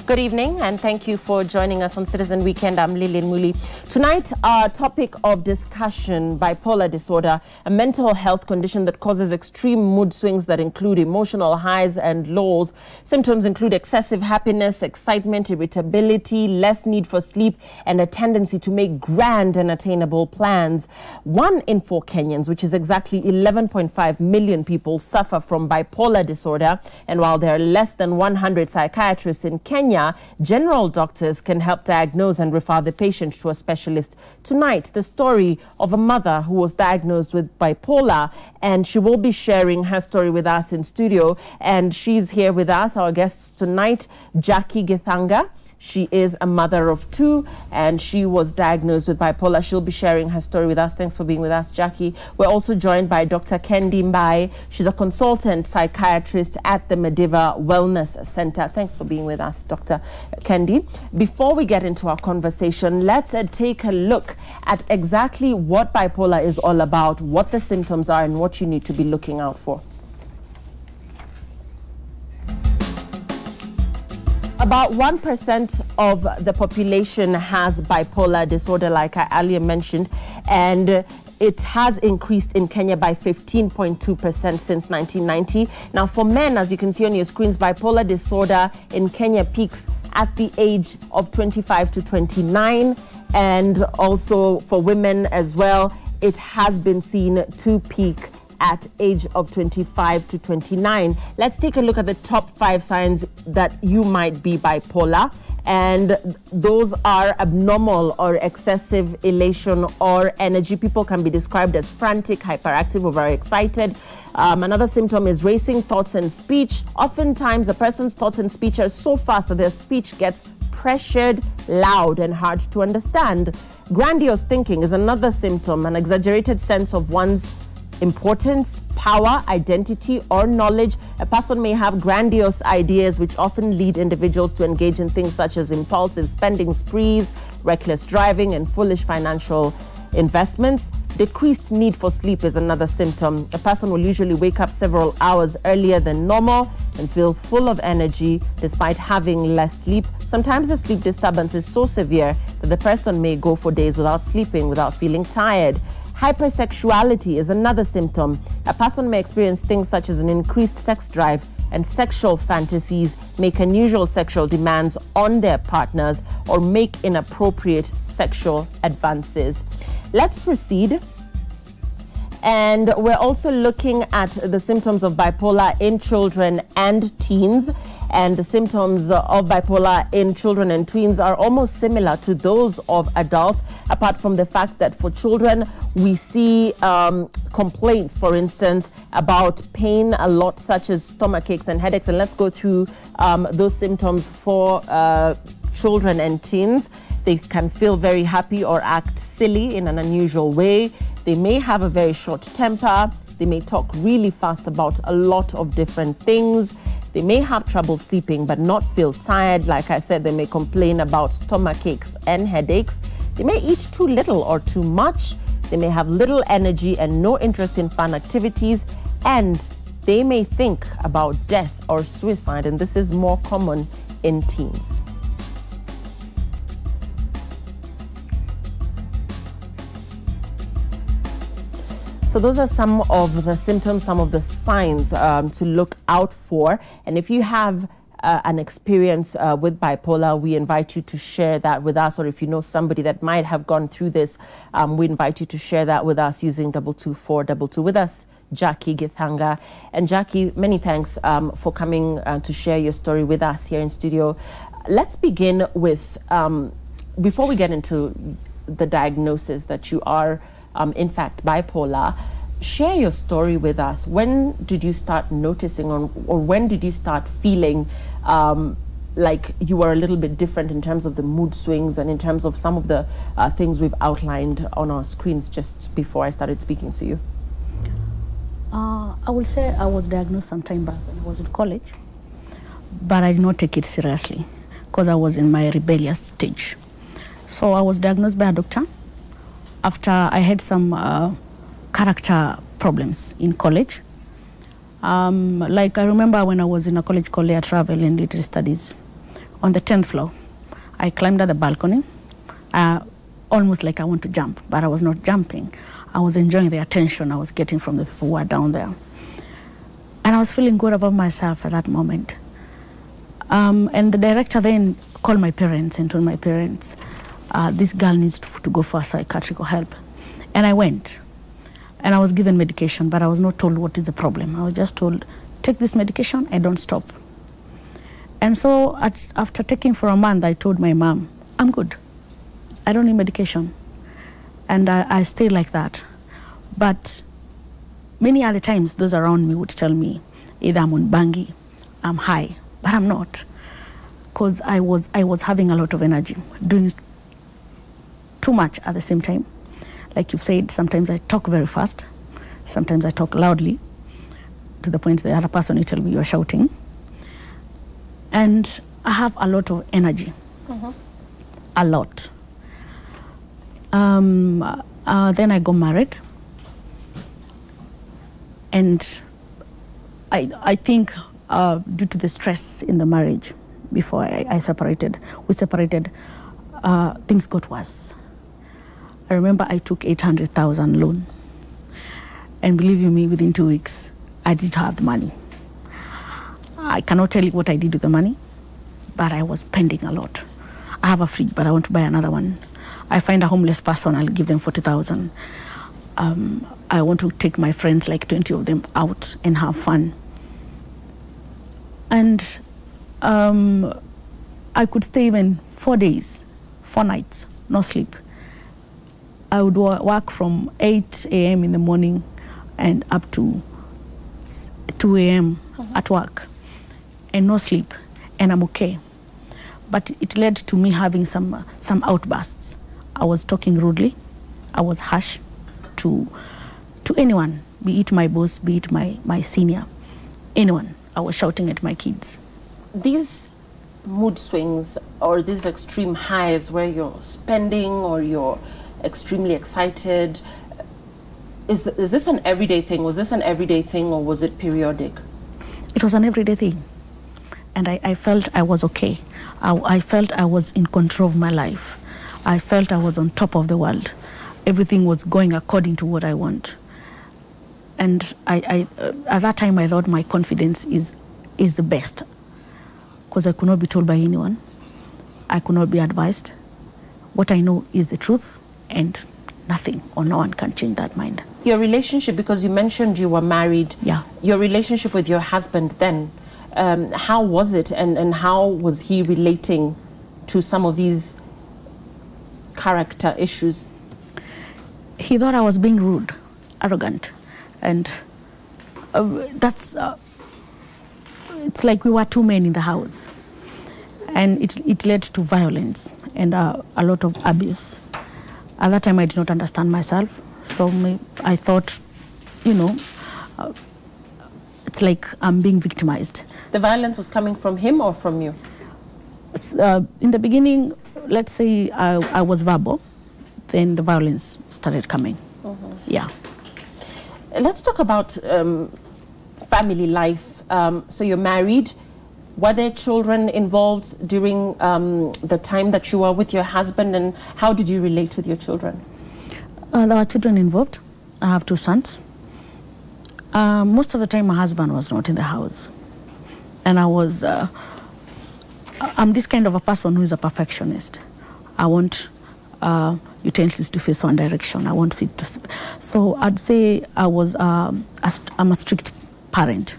Good evening and thank you for joining us on Citizen Weekend. I'm Lillian Muli. Tonight, our topic of discussion, bipolar disorder, a mental health condition that causes extreme mood swings that include emotional highs and lows. Symptoms include excessive happiness, excitement, irritability, less need for sleep, and a tendency to make grand and attainable plans. 1 in 4 Kenyans, which is exactly 11.5 million people, suffer from bipolar disorder. And while there are less than 100 psychiatrists in Kenya, general doctors can help diagnose and refer the patient to a specialist. Tonight, the story of a mother who was diagnosed with bipolar, and she will be sharing her story with us in studio. And she's here with us, our guests tonight, Jackie Githanga. She is a mother of 2 and she was diagnosed with bipolar. She'll be sharing her story with us. Thanks for being with us, Jackie. We're also joined by Dr. Kendi Mbai. She's a consultant psychiatrist at the Mediva Wellness Center. Thanks for being with us, Dr. Kendi. Before we get into our conversation, let's take a look at exactly what bipolar is all about, what the symptoms are, and what you need to be looking out for. About 1% of the population has bipolar disorder, like I earlier mentioned, and it has increased in Kenya by 15.2% since 1990. Now, for men, as you can see on your screens, bipolar disorder in Kenya peaks at the age of 25 to 29, and also for women as well, it has been seen to peak at age of 25 to 29. Let's take a look at the top 5 signs that you might be bipolar. And those are abnormal or excessive elation or energy. People can be described as frantic, hyperactive, or very excited. Another symptom is racing thoughts and speech. Oftentimes, a person's thoughts and speech are so fast that their speech gets pressured, loud, and hard to understand. Grandiose thinking is another symptom, an exaggerated sense of one's importance, power, identity, or knowledge. A person may have grandiose ideas which often lead individuals to engage in things such as impulsive spending sprees, reckless driving, and foolish financial investments. Decreased need for sleep is another symptom. A person will usually wake up several hours earlier than normal and feel full of energy despite having less sleep. Sometimes the sleep disturbance is so severe that the person may go for days without sleeping, without feeling tired. Hypersexuality is another symptom. A person may experience things such as an increased sex drive and sexual fantasies, make unusual sexual demands on their partners, or make inappropriate sexual advances. Let's proceed. And we're also looking at the symptoms of bipolar in children and teens. And the symptoms of bipolar in children and tweens are almost similar to those of adults, apart from the fact that for children, we see complaints, for instance, about pain a lot, such as stomach aches and headaches. And let's go through those symptoms for children and teens. They can feel very happy or act silly in an unusual way. They may have a very short temper. They may talk really fast about a lot of different things. They may have trouble sleeping but not feel tired. Like I said, they may complain about stomach aches and headaches. They may eat too little or too much. They may have little energy and no interest in fun activities. And they may think about death or suicide, and this is more common in teens. So those are some of the symptoms, some of the signs to look out for. And if you have an experience with bipolar, we invite you to share that with us. Or if you know somebody that might have gone through this, we invite you to share that with us using 22422. With us, Jackie Githanga. And Jackie, many thanks for coming to share your story with us here in studio. Let's begin with, before we get into the diagnosis that you are in fact bipolar, share your story with us. When did you start noticing or when did you start feeling like you were a little bit different in terms of the mood swings and in terms of some of the things we've outlined on our screens just before I started speaking to you? I will say I was diagnosed some time back when I was in college, but I did not take it seriously because I was in my rebellious stage. So I was diagnosed by a doctor after I had some character problems in college. Like I remember when I was in a college called Air Travel and Literary Studies, on the 10th floor. I climbed at the balcony, almost like I want to jump, but I was not jumping. I was enjoying the attention I was getting from the people who were down there. And I was feeling good about myself at that moment. And the director then called my parents and told my parents, this girl needs to go for psychiatric help. And I went. And I was given medication, but I was not told what is the problem. I was just told, take this medication and don't stop. And so after taking for a month, I told my mom, I'm good. I don't need medication. And I stayed like that. But many other times, those around me would tell me, either I'm on bangi, I'm high, but I'm not. Because I was having a lot of energy, doing too much at the same time. Like you've said, sometimes I talk very fast. Sometimes I talk loudly, to the point the other person will tell me you're shouting. And I have a lot of energy. A lot. Then I got married. And I think due to the stress in the marriage, before we separated, things got worse. I remember I took 800,000 loan. And believe you me, within 2 weeks, I didn't have the money. I cannot tell you what I did with the money, but I was spending a lot. I have a fridge, but I want to buy another one. I find a homeless person, I'll give them 40,000. I want to take my friends, like 20 of them, out and have fun. And I could stay even 4 days, 4 nights, no sleep. I would work from 8 a.m. in the morning and up to 2 a.m. at work, and no sleep, and I'm okay. But it led to me having some outbursts. I was talking rudely. I was harsh to anyone, be it my boss, be it my senior, anyone. I was shouting at my kids. These mood swings or these extreme highs where you're spending or you're extremely excited, is this an everyday thing? Was this an everyday thing or was it periodic? It was an everyday thing. And I felt I was okay. I felt I was in control of my life. I felt I was on top of the world. Everything was going according to what I want. And at that time, I thought my confidence is the best. Because I could not be told by anyone. I could not be advised. What I know is the truth, and nothing or no one can change that mind. Your relationship, because you mentioned you were married. Yeah. Your relationship with your husband then, how was it, and how was he relating to some of these character issues? He thought I was being rude, arrogant, and it's like we were two men in the house, and it led to violence and a lot of abuse. At that time, I did not understand myself, so I thought, it's like I'm being victimized. The violence was coming from him or from you? In the beginning, let's say I was verbal, then the violence started coming. Yeah. Let's talk about family life. So you're married. Were there children involved during the time that you were with your husband, and how did you relate with your children? There were children involved. I have 2 sons. Most of the time my husband was not in the house. And I'm this kind of a person who is a perfectionist. I want utensils to face one direction. I want it to... So I'd say I'm a strict parent,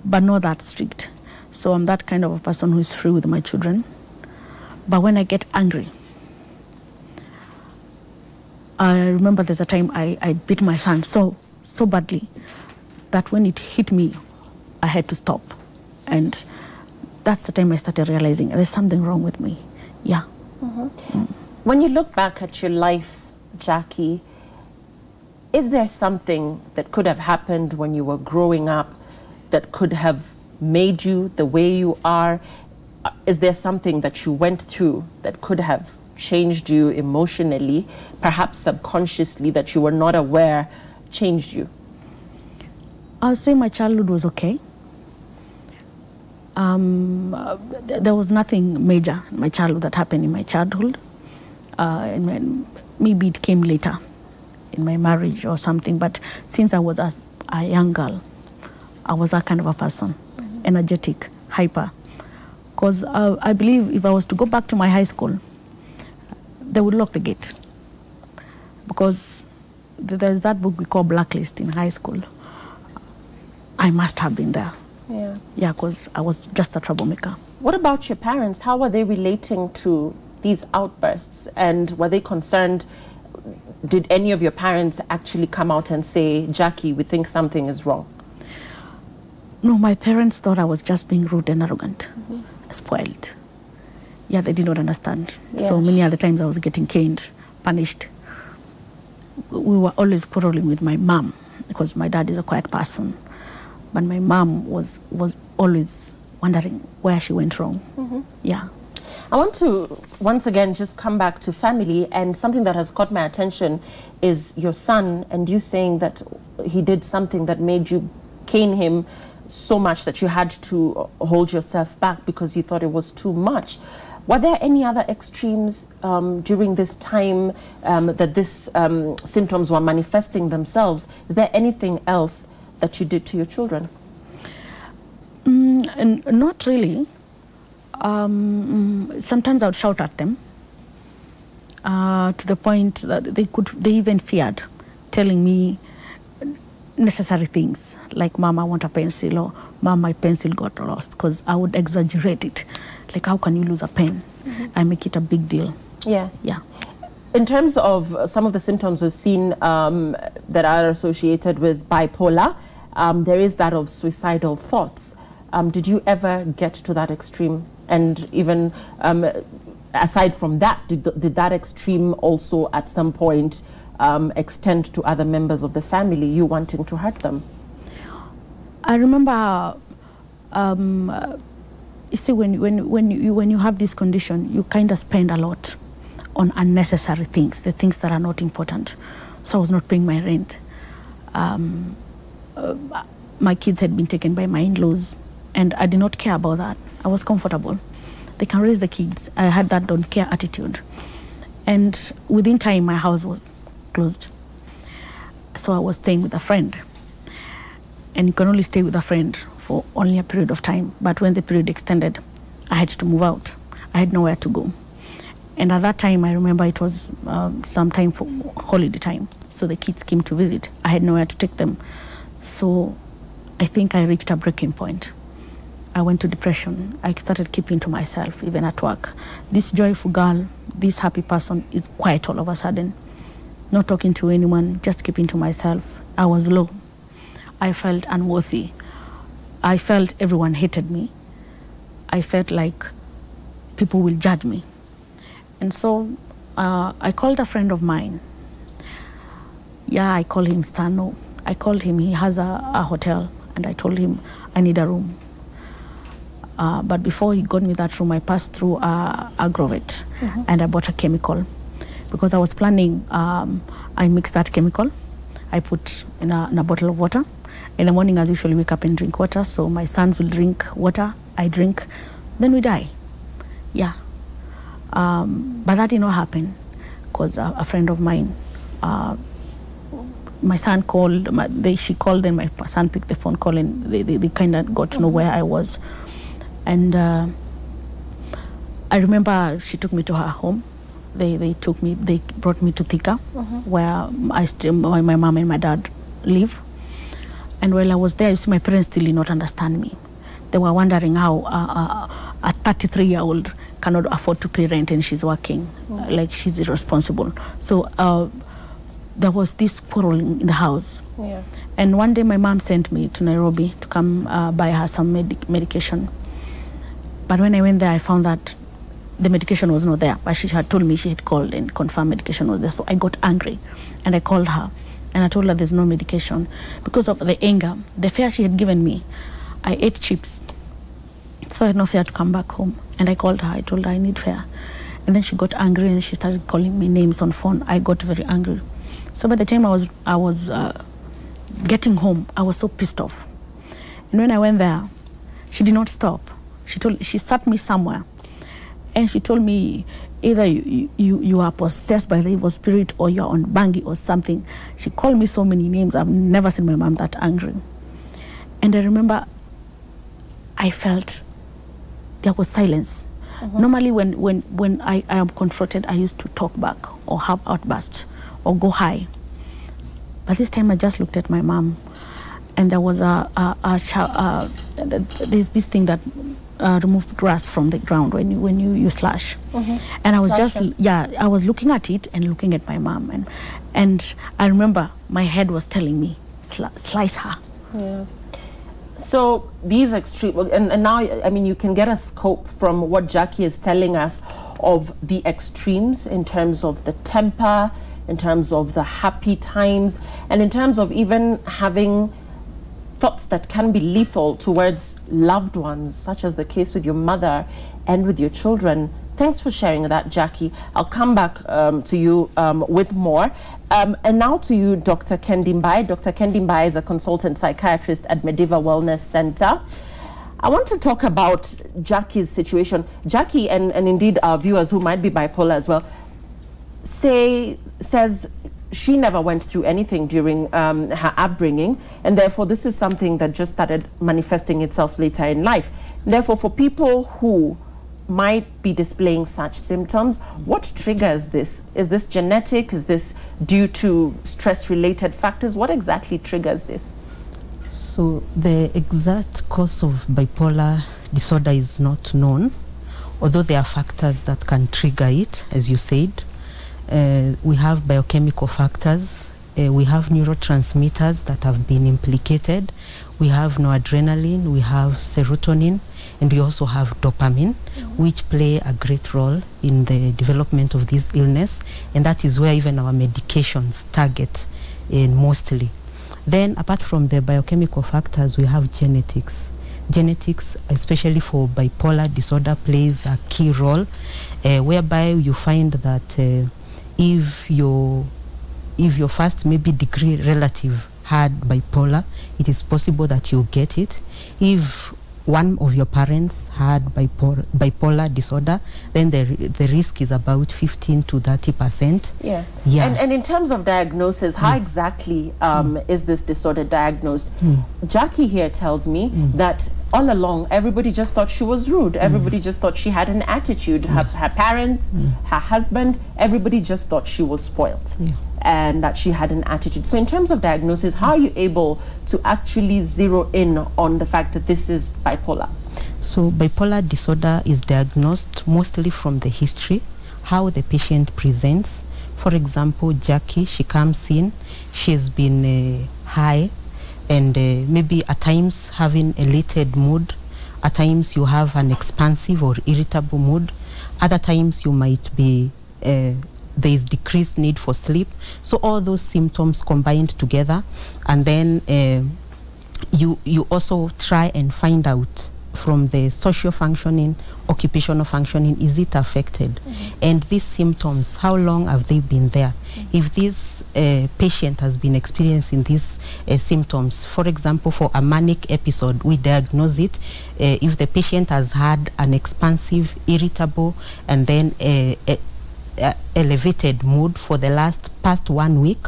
but not that strict. So I'm that kind of a person who is free with my children. But when I get angry, I remember there's a time I beat my son so badly that when it hit me, I had to stop. And that's the time I started realizing there's something wrong with me. Yeah. When you look back at your life, Jackie, is there something that could have happened when you were growing up that could have made you the way you are? Is there something that you went through that could have changed you emotionally, perhaps subconsciously, that you were not aware changed you? I'll say my childhood was okay. There was nothing major in my childhood that happened in my childhood. Maybe it came later in my marriage or something, but since I was a young girl, I was that kind of a person, energetic, hyper. Because I believe if I was to go back to my high school, they would lock the gate. Because there's that book we call Blacklist in high school. I must have been there. Yeah. Yeah, because I was just a troublemaker. What about your parents? How were they relating to these outbursts? And were they concerned? Did any of your parents actually come out and say, Jackie, we think something is wrong? No, my parents thought I was just being rude and arrogant, spoiled. Yeah, they did not understand. Yeah. So many other times I was getting caned, punished. We were always quarreling with my mom because my dad is a quiet person. But my mom was always wondering where she went wrong. Yeah. I want to, once again, just come back to family, and something that has caught my attention is your son, and you saying that he did something that made you cane him so much that you had to hold yourself back because you thought it was too much. Were there any other extremes during this time that these symptoms were manifesting themselves? Is there anything else that you did to your children? Not really. Sometimes I would shout at them to the point that they even feared telling me necessary things like, Mom, I want a pencil, or Mom, my pencil got lost, because I would exaggerate it. Like, how can you lose a pen? I make it a big deal. Yeah. Yeah. In terms of some of the symptoms we've seen that are associated with bipolar, there is that of suicidal thoughts. Did you ever get to that extreme? And even aside from that, did that extreme also at some point extend to other members of the family, you wanting to hurt them? I remember, you see, when you have this condition, you kind of spend a lot on unnecessary things, the things that are not important. So I was not paying my rent. My kids had been taken by my in-laws, and I did not care about that. I was comfortable. They can raise the kids. I had that don't care attitude. And within time, my house was closed. So I was staying with a friend. And you can only stay with a friend for only a period of time. But when the period extended, I had to move out. I had nowhere to go. And at that time, I remember it was some time for holiday time. So the kids came to visit. I had nowhere to take them. So I think I reached a breaking point. I went to depression. I started keeping to myself, even at work. This joyful girl, this happy person is quiet all of a sudden. Not talking to anyone, just keeping to myself. I was low. I felt unworthy. I felt everyone hated me. I felt like people will judge me. And so I called a friend of mine. Yeah, I call him Stano. I called him, he has a hotel, and I told him I need a room. But before he got me that room, I passed through Agrovet, and I bought a chemical. Because I was planning, I mixed that chemical. I put in a bottle of water. In the morning, I usually wake up and drink water. So my sons will drink water, I drink, then we die. Yeah. But that did not happen, because a friend of mine, my son called, she called, and my son picked the phone call, and they kind of got to know where I was. And I remember she took me to her home. They brought me to Thika, where my mom and my dad live. And while I was there, you see, my parents still did not understand me. They were wondering how a 33-year-old cannot afford to pay rent and she's working, like she's irresponsible. So there was this quarreling in the house. Yeah. And one day my mom sent me to Nairobi to come buy her some medication. But when I went there, I found that the medication was not there. But she had told me she had called and confirmed medication was there. So I got angry, and I called her. And I told her there's no medication. Because of the anger, the fare she had given me, I ate chips. So I had no fare to come back home. And I called her. I told her I need fare. And then she got angry, and she started calling me names on phone. I got very angry. So by the time I was getting home, I was so pissed off. And when I went there, she did not stop. She sat me somewhere, and she told me either you are possessed by the evil spirit or you're on bangi or something. She called me so many names. I've never seen my mom that angry. And I remember I felt there was silence. Normally when I am confronted, I used to talk back or have outbursts or go high. But this time I just looked at my mom, and there was there's this thing that removes grass from the ground when you slash. And I was I was looking at it and looking at my mom, and I remember my head was telling me, slice her. Yeah. So these extreme, and now, I mean, you can get a scope from what Jackie is telling us of the extremes in terms of the temper, in terms of the happy times, and in terms of even having thoughts that can be lethal towards loved ones, such as the case with your mother and with your children. Thanks for sharing that, Jackie. I'll come back to you with more. And now to you, Dr. Kendi Mbai. Dr. Kendi Mbai is a consultant psychiatrist at Mediva Wellness Center. I want to talk about Jackie's situation. Jackie, and indeed our viewers who might be bipolar as well, says she never went through anything during her upbringing, and therefore this is something that just started manifesting itself later in life. Therefore, for people who might be displaying such symptoms, what triggers this? Is this genetic? Is this due to stress-related factors? What exactly triggers this? So the exact cause of bipolar disorder is not known, although there are factors that can trigger it, as you said. We have biochemical factors, we have neurotransmitters that have been implicated, we have noradrenaline, we have serotonin, and we also have dopamine, which play a great role in the development of this illness, and that is where even our medications target mostly. Then, apart from the biochemical factors, we have genetics. Genetics, especially for bipolar disorder, plays a key role, whereby you find that if your first maybe degree relative had bipolar, it is possible that you get it. If one of your parents had bipolar disorder, then the risk is about 15 to 30%. Yeah. Yeah. And in terms of diagnosis, how exactly is this disorder diagnosed? Jackie here tells me that all along, everybody just thought she was rude. Everybody just thought she had an attitude. Her parents, her husband, everybody just thought she was spoiled. And that she had an attitude. So in terms of diagnosis, how are you able to actually zero in on the fact that this is bipolar? So bipolar disorder is diagnosed mostly from the history, how the patient presents. For example, Jackie, she comes in, she's been high, and maybe at times having elated mood. At times you have an expansive or irritable mood. Other times you might be there is decreased need for sleep. So all those symptoms combined together, and then you also try and find out from the social functioning, occupational functioning, is it affected? And these symptoms, how long have they been there? If this patient has been experiencing these symptoms, for example, for a manic episode, we diagnose it. If the patient has had an expansive, irritable, and then elevated mood for the past 1 week,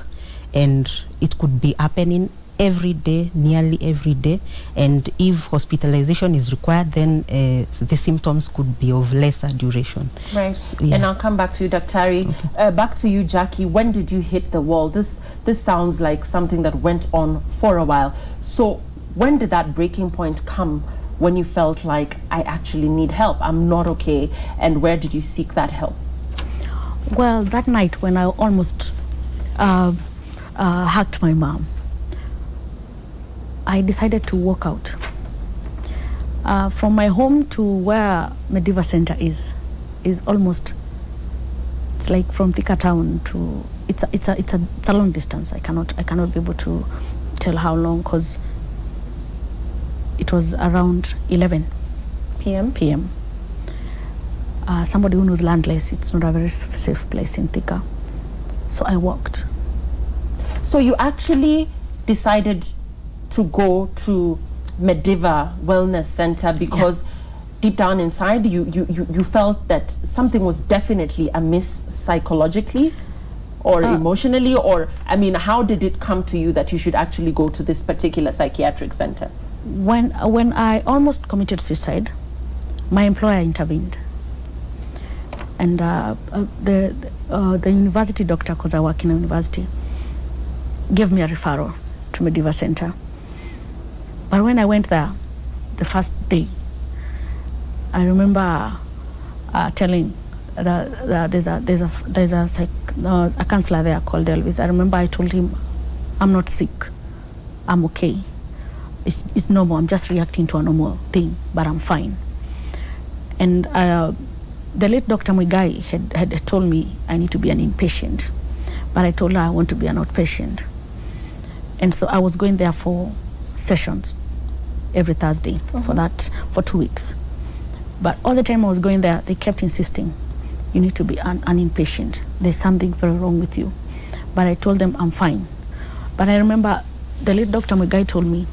and it could be happening every day, nearly every day, and if hospitalization is required, then the symptoms could be of lesser duration. Right. So, yeah. And I'll come back to you, Dr. Ari. Okay. Back to you, Jackie. When did you hit the wall? This sounds like something that went on for a while. So when did that breaking point come, when you felt like, I actually need help, I'm not okay, and where did you seek that help? Well, that night when I almost hugged my mom, I decided to walk out. From my home to where Mediva Center is almost, it's like from Thika town to, it's a long distance. I cannot be able to tell how long, because it was around 11 p.m. Somebody who knows Landless, it's not a very safe place in Thika. So I walked. So you actually decided to go to Mediva Wellness Center because deep down inside, you felt that something was definitely amiss psychologically or emotionally, or, I mean, how did it come to you that you should actually go to this particular psychiatric center? When I almost committed suicide, my employer intervened. And the university doctor, because I work in a university, gave me a referral to Mediva Center. But when I went there, the first day, I remember telling there's a counselor there called Elvis. I remember I told him, I'm not sick, I'm okay. It's normal, I'm just reacting to a normal thing, but I'm fine. And the late Dr. Muigai had told me I need to be an inpatient, but I told her I want to be an outpatient. And so I was going there for sessions every Thursday for 2 weeks. But all the time I was going there, they kept insisting, you need to be an inpatient. There's something very wrong with you. But I told them I'm fine. But I remember the late Dr. Muigai told me,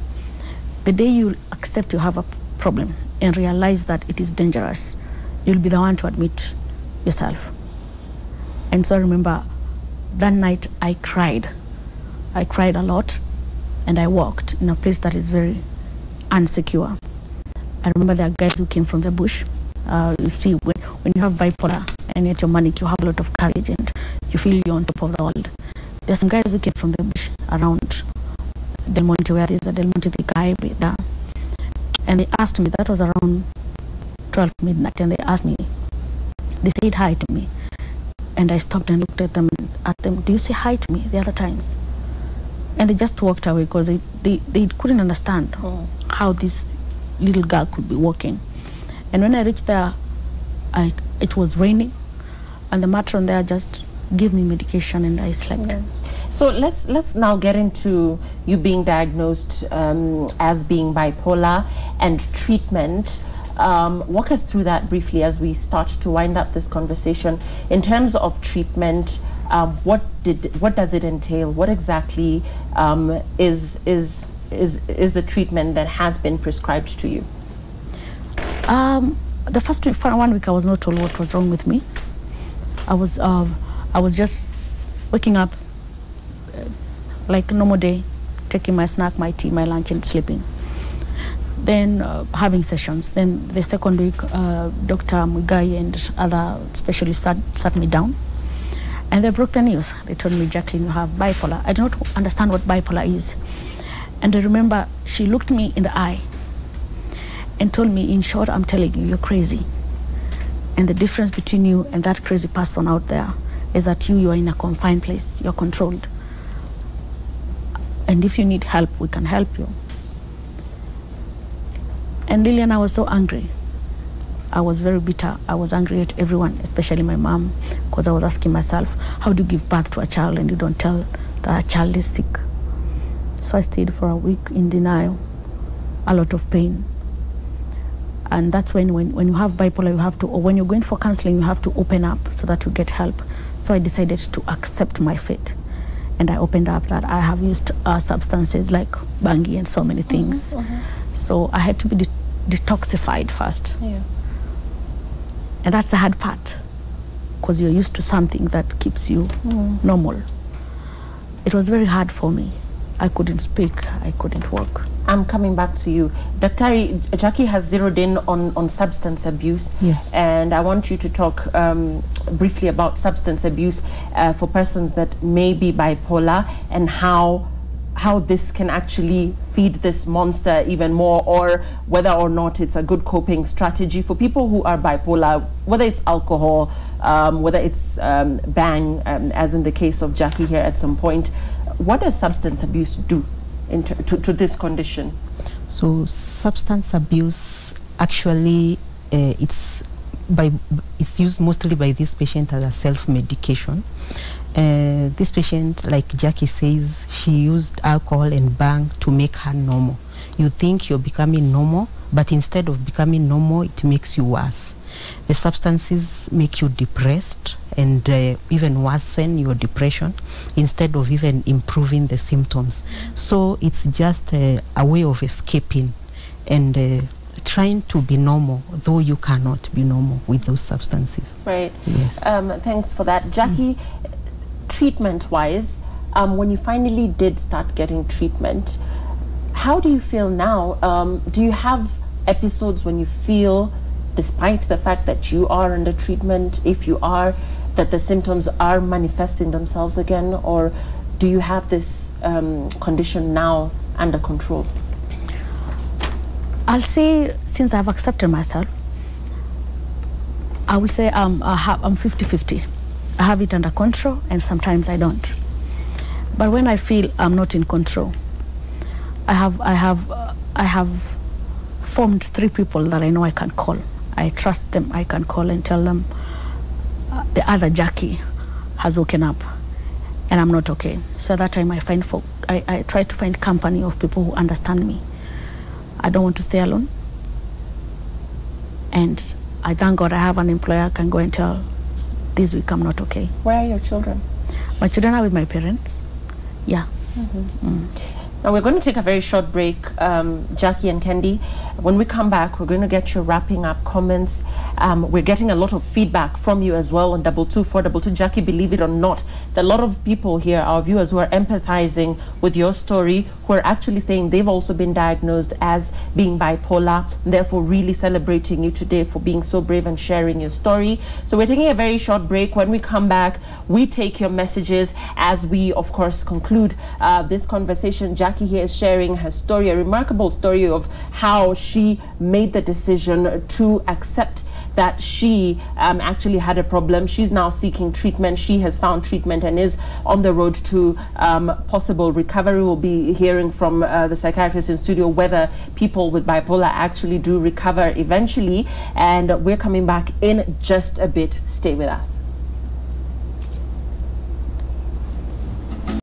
the day you accept you have a problem and realize that it is dangerous, you'll be the one to admit yourself. And so I remember that night I cried. I cried a lot, and I walked in a place that is very unsecure. I remember there are guys who came from the bush. You see, when you have bipolar and yet you're manic, you have a lot of courage and you feel you're on top of the world. There's some guys who came from the bush around Del Monte, where there's a Del Monte Thika there. And they asked me, that was around 12 midnight, and they asked me, they said hi to me. And I stopped and looked at them, do you say hi to me the other times? And they just walked away because they couldn't understand how this little girl could be walking. And when I reached there, it was raining, and the matron there just gave me medication and I slept. Yeah. So let's now get into you being diagnosed as being bipolar and treatment. Walk us through that briefly as we start to wind up this conversation. In terms of treatment, what does it entail? What exactly is the treatment that has been prescribed to you? The first 1 week I was not told what was wrong with me. I was just waking up like a normal day, taking my snack, my tea, my lunch, and sleeping. Then having sessions. Then the second week, Dr. Muigai and other specialists sat me down, and they broke the news. They told me, Jacqueline, you have bipolar. I do not understand what bipolar is. And I remember she looked me in the eye and told me, in short, I'm telling you, you're crazy. And the difference between you and that crazy person out there is that you are in a confined place, you're controlled. And if you need help, we can help you. And Lillian, I was so angry. I was very bitter. I was angry at everyone, especially my mom, because I was asking myself, how do you give birth to a child and you don't tell that a child is sick? So I stayed for a week in denial, a lot of pain. And that's when you have bipolar, you have to, or when you're going for counseling, you have to open up so that you get help. So I decided to accept my fate. And I opened up that I have used substances like bangi and so many things. So I had to be detoxified first. Yeah. And that's the hard part, because you're used to something that keeps you normal. It was very hard for me. I couldn't speak, I couldn't walk. I'm coming back to you. Dr. Jackie has zeroed in on substance abuse. Yes. And I want you to talk briefly about substance abuse for persons that may be bipolar, and how this can actually feed this monster even more, or whether or not it's a good coping strategy for people who are bipolar, whether it's alcohol, whether it's bang, as in the case of Jackie here at some point. What does substance abuse do to this condition? So substance abuse, actually, it's used mostly by this patient as a self-medication. This patient, like Jackie says, she used alcohol and bang to make her normal. You think you're becoming normal, but instead of becoming normal, it makes you worse. The substances make you depressed and even worsen your depression instead of even improving the symptoms. So it's just a way of escaping and trying to be normal, though you cannot be normal with those substances. Right. Yes. Thanks for that. Jackie, treatment-wise, when you finally did start getting treatment, how do you feel now? Do you have episodes when you feel, despite the fact that you are under treatment, if you are, that the symptoms are manifesting themselves again, or do you have this condition now under control? I'll say, since I've accepted myself, I will say I'm 50-50. I have it under control, and sometimes I don't. But when I feel I'm not in control, I have formed 3 people that I know I can call. I trust them. I can call and tell them the other Jackie has woken up, and I'm not okay. So at that time, I try to find company of people who understand me. I don't want to stay alone. And I thank God I have an employer I can go and tell, this week I'm not okay. Where are your children? My children are with my parents. Yeah. Now we're going to take a very short break, Jackie and Kendi. When we come back, we're going to get your wrapping up comments. We're getting a lot of feedback from you as well on 22422. Jackie, believe it or not, a lot of people here, our viewers, who are empathizing with your story, who are actually saying they've also been diagnosed as being bipolar, and therefore really celebrating you today for being so brave and sharing your story. So we're taking a very short break. When we come back, we take your messages as we, of course, conclude this conversation. Jackie here is sharing her story, a remarkable story of how she made the decision to accept that she actually had a problem. She's now seeking treatment. She has found treatment and is on the road to possible recovery. We'll be hearing from the psychiatrist in studio whether people with bipolar actually do recover eventually. And we're coming back in just a bit. Stay with us.